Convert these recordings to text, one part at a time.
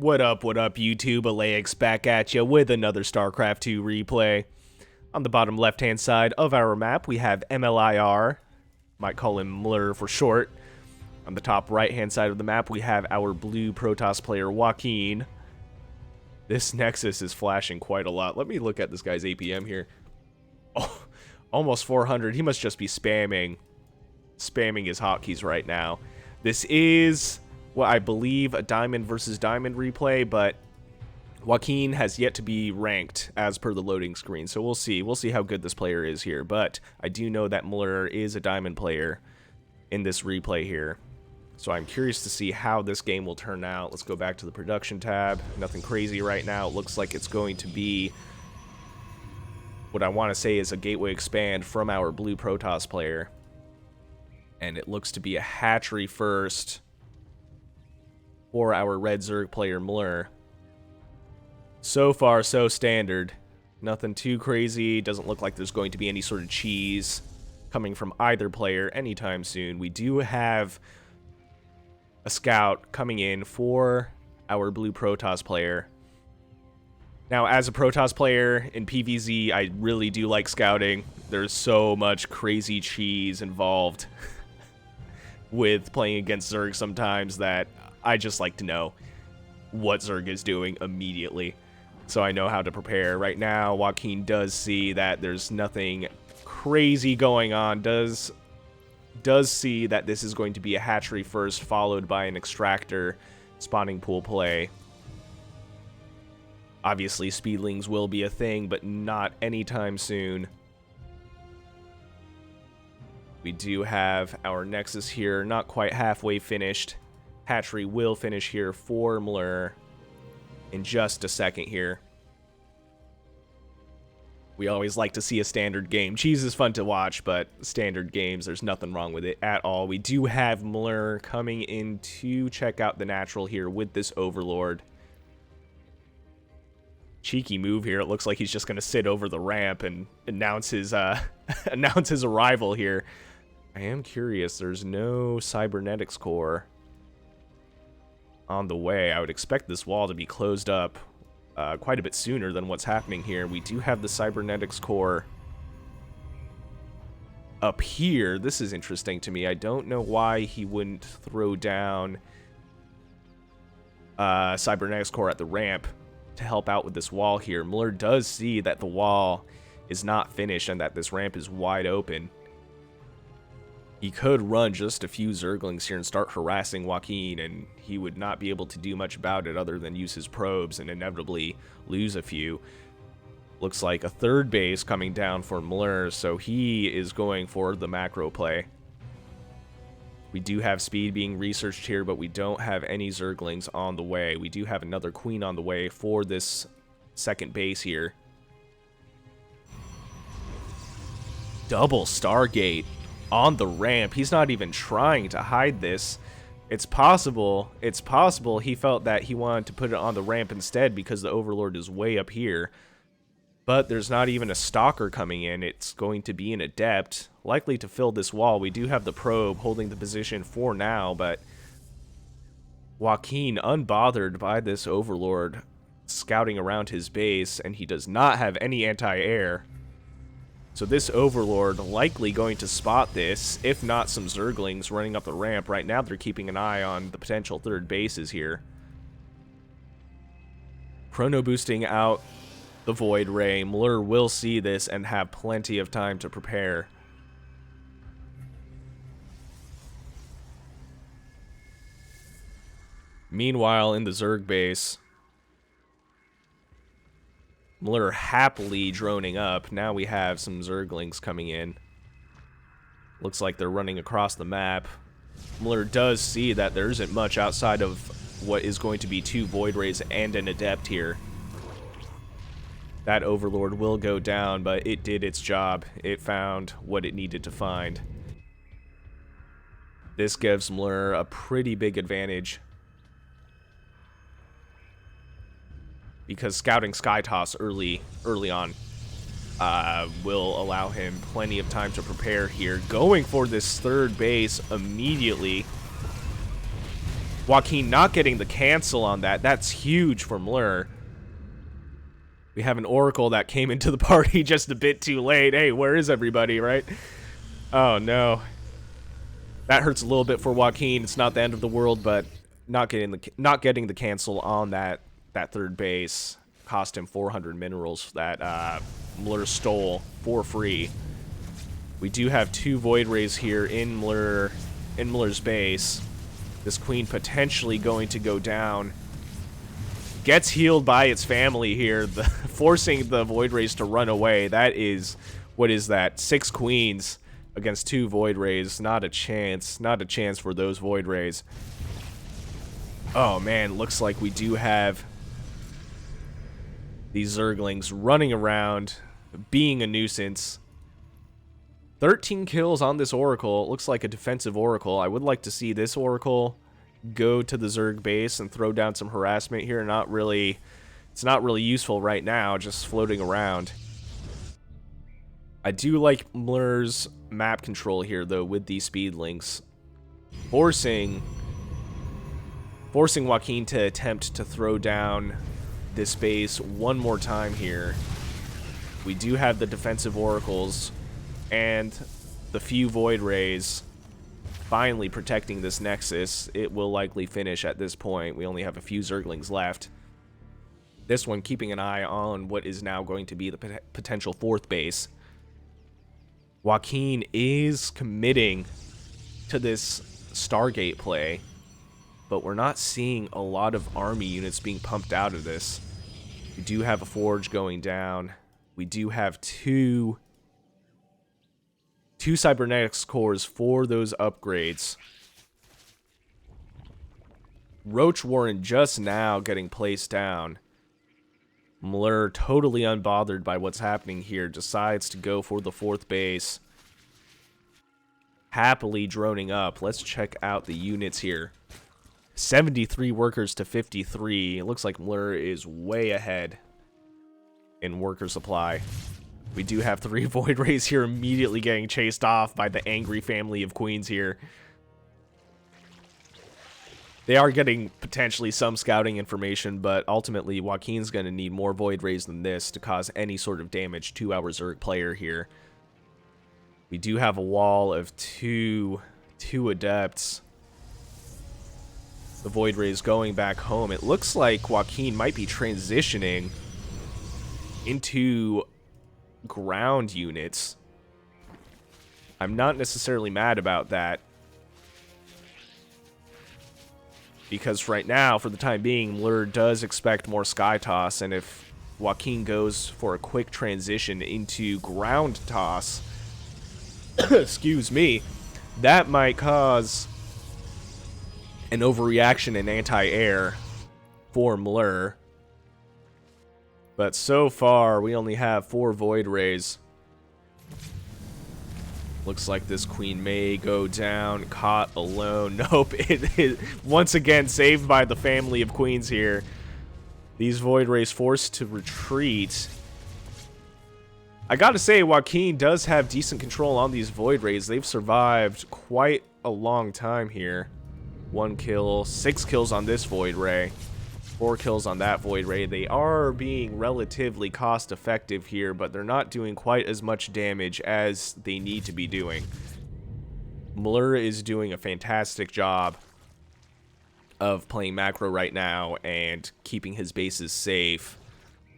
What up, YouTube? Alex back at you with another Starcraft 2 replay. On the bottom left-hand side of our map, we have MLIR. Might call him MLIR for short. On the top right-hand side of the map, we have our blue Protoss player, Joaquin. This Nexus is flashing quite a lot. Let me look at this guy's APM here. Oh, almost 400. He must just be spamming his hotkeys right now. This is what I believe a Diamond versus Diamond replay, but Joaquin has yet to be ranked as per the loading screen, so we'll see. We'll see how good this player is here, but I do know that MLIR is a Diamond player in this replay here. So I'm curious to see how this game will turn out. Let's go back to the production tab. Nothing crazy right now. It looks like it's going to be what I want to say is a gateway expand from our blue Protoss player. And it looks to be a hatchery first for our red Zerg player, MLIR. So far, so standard. Nothing too crazy. Doesn't look like there's going to be any sort of cheese coming from either player anytime soon. We do have a scout coming in for our blue Protoss player. Now, as a Protoss player in PvZ, I really do like scouting. There's so much crazy cheese involved with playing against Zerg sometimes that I just like to know what Zerg is doing immediately, so I know how to prepare. Right now, Joaquin does see that there's nothing crazy going on, does see that this is going to be a hatchery first, followed by an extractor spawning pool play. Obviously, speedlings will be a thing, but not anytime soon. We do have our Nexus here, not quite halfway finished. Hatchery will finish here for MLIR in just a second here. We always like to see a standard game. Cheese is fun to watch, but standard games, there's nothing wrong with it at all. We do have MLIR coming in to check out the natural here with this Overlord. Cheeky move here. It looks like he's just going to sit over the ramp and announce his announce his arrival here. I am curious. There's no cybernetics core on the way. I would expect this wall to be closed up quite a bit sooner than what's happening here. We do have the cybernetics core up here. This is interesting to me. I don't know why he wouldn't throw down cybernetics core at the ramp to help out with this wall here. MLIR does see that the wall is not finished and that this ramp is wide open. He could run just a few Zerglings here and start harassing Joaquin, and he would not be able to do much about it other than use his probes and inevitably lose a few. Looks like a third base coming down for MLIR, so he is going for the macro play. We do have speed being researched here, but we don't have any Zerglings on the way. We do have another Queen on the way for this second base here. Double Stargate on the ramp. He's not even trying to hide this. It's possible he felt that he wanted to put it on the ramp instead because the Overlord is way up here. But there's not even a stalker coming in. It's going to be an adept, likely to fill this wall. We do have the probe holding the position for now, but Joaquin, unbothered by this Overlord scouting around his base, and he does not have any anti-air. So this Overlord likely going to spot this, if not some Zerglings running up the ramp. Right now they're keeping an eye on the potential third bases here. Chrono boosting out the Void Ray. MLIR will see this and have plenty of time to prepare. Meanwhile, in the Zerg base, MLIR happily droning up. Now we have some Zerglings coming in. Looks like they're running across the map. MLIR does see that there isn't much outside of what is going to be two Void Rays and an Adept here. That Overlord will go down, but it did its job. It found what it needed to find. This gives MLIR a pretty big advantage, because scouting Skytoss early on will allow him plenty of time to prepare here. Going for this third base immediately. Joaquin not getting the cancel on that. That's huge for MLIR. We have an Oracle that came into the party just a bit too late. Hey, where is everybody, right? Oh, no. That hurts a little bit for Joaquin. It's not the end of the world, but not getting the cancel on that third base cost him 400 minerals that MLIR stole for free. We do have 2 Void Rays here in MLIR's base. This queen potentially going to go down. Gets healed by its family here, forcing the Void Rays to run away. That is, what is that? 6 queens against 2 Void Rays. Not a chance. Not a chance for those Void Rays. Oh man, looks like we do have these Zerglings running around, being a nuisance. 13 kills on this Oracle. It looks like a defensive Oracle. I would like to see this Oracle go to the Zerg base and throw down some harassment here. It's not really useful right now, just floating around. I do like MLIR's map control here, though, with these speed links. Forcing Joaquin to attempt to throw down this base one more time here. We do have the defensive Oracles and the few Void Rays finally protecting this Nexus. It will likely finish at this point. We only have a few Zerglings left. This one keeping an eye on what is now going to be the potential 4th base. Joaquin is committing to this Stargate play, but we're not seeing a lot of army units being pumped out of this. We do have a forge going down. We do have two cybernetics cores for those upgrades. Roach Warren just now getting placed down. MLIR, totally unbothered by what's happening here, decides to go for the 4th base. Happily droning up. Let's check out the units here. 73 workers to 53. It looks like MLIR is way ahead in worker supply. We do have 3 Void Rays here immediately getting chased off by the angry family of queens here. They are getting potentially some scouting information, but ultimately Joaquin's going to need more Void Rays than this to cause any sort of damage to our Zerg player here. We do have a wall of two Adepts. The Void Rays going back home. It looks like Joaquin might be transitioning into ground units. I'm not necessarily mad about that, because right now, for the time being, MLIR does expect more Sky Toss, and if Joaquin goes for a quick transition into ground toss, excuse me, that might cause an overreaction in anti-air for MLIR. But so far, we only have 4 Void Rays. Looks like this queen may go down, caught alone. Nope, it is once again saved by the family of queens here. These Void Rays forced to retreat. I gotta say, Joaquin does have decent control on these Void Rays. They've survived quite a long time here. 1 kill, 6 kills on this Void Ray. 4 kills on that Void Ray. They are being relatively cost effective here, but they're not doing quite as much damage as they need to be doing. MLIR is doing a fantastic job of playing macro right now and keeping his bases safe.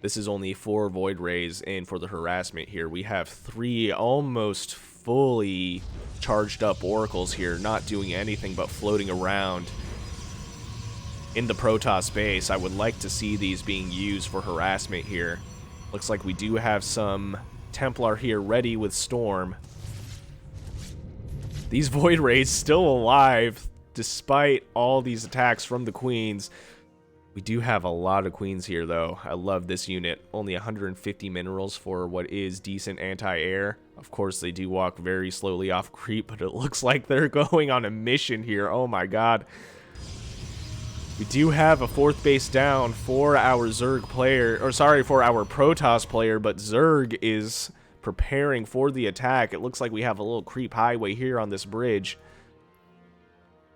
This is only 4 Void Rays in for the harassment here. We have 3 almost fully charged up Oracles here, not doing anything but floating around in the Protoss base. I would like to see these being used for harassment here. Looks like we do have some Templar here ready with Storm. These Void Rays still alive despite all these attacks from the queens. We do have a lot of queens here, though. I love this unit. Only 150 minerals for what is decent anti-air. Of course, they do walk very slowly off creep, but it looks like they're going on a mission here. Oh my god. We do have a 4th base down for our Zerg player, or sorry, for our Protoss player, but Zerg is preparing for the attack. It looks like we have a little creep highway here on this bridge.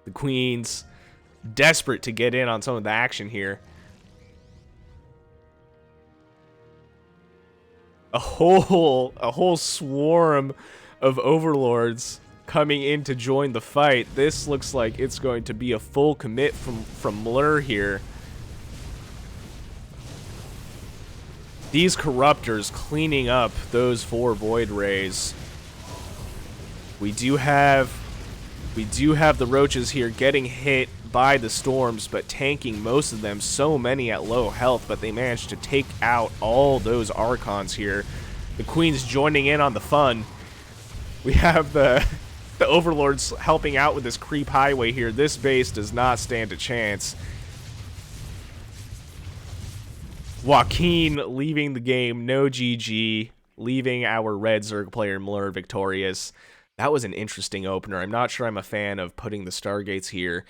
The queens desperate to get in on some of the action here. A whole swarm of overlords coming in to join the fight. This looks like it's going to be a full commit from MLIR here. These corruptors cleaning up those 4 void rays. We do have the roaches here getting hit by the storms, but tanking most of them. So many at low health, but they managed to take out all those archons here. The queen's joining in on the fun. We have the overlords helping out with this creep highway here. This base does not stand a chance. Joaquin leaving the game, no GG, leaving our red Zerg player MLIR victorious. That was an interesting opener. I'm not sure I'm a fan of putting the Stargates here.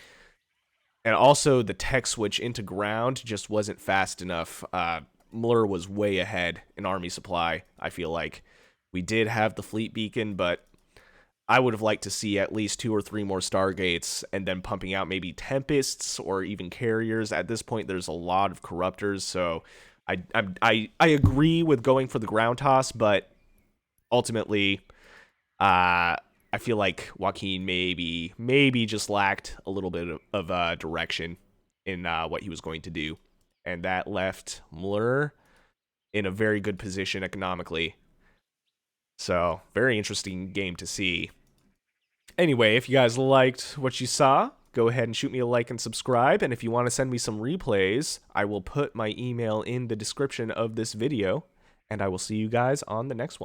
And also, the tech switch into ground just wasn't fast enough. MLIR was way ahead in army supply, I feel like. We did have the fleet beacon, but I would have liked to see at least 2 or 3 more Stargates and then pumping out maybe Tempests or even Carriers. At this point, there's a lot of Corruptors, so I agree with going for the ground toss, but ultimately, I feel like Joaquin maybe just lacked a little bit of direction in what he was going to do. And that left MLIR in a very good position economically. So, very interesting game to see. Anyway, if you guys liked what you saw, go ahead and shoot me a like and subscribe. And if you want to send me some replays, I will put my email in the description of this video. And I will see you guys on the next one.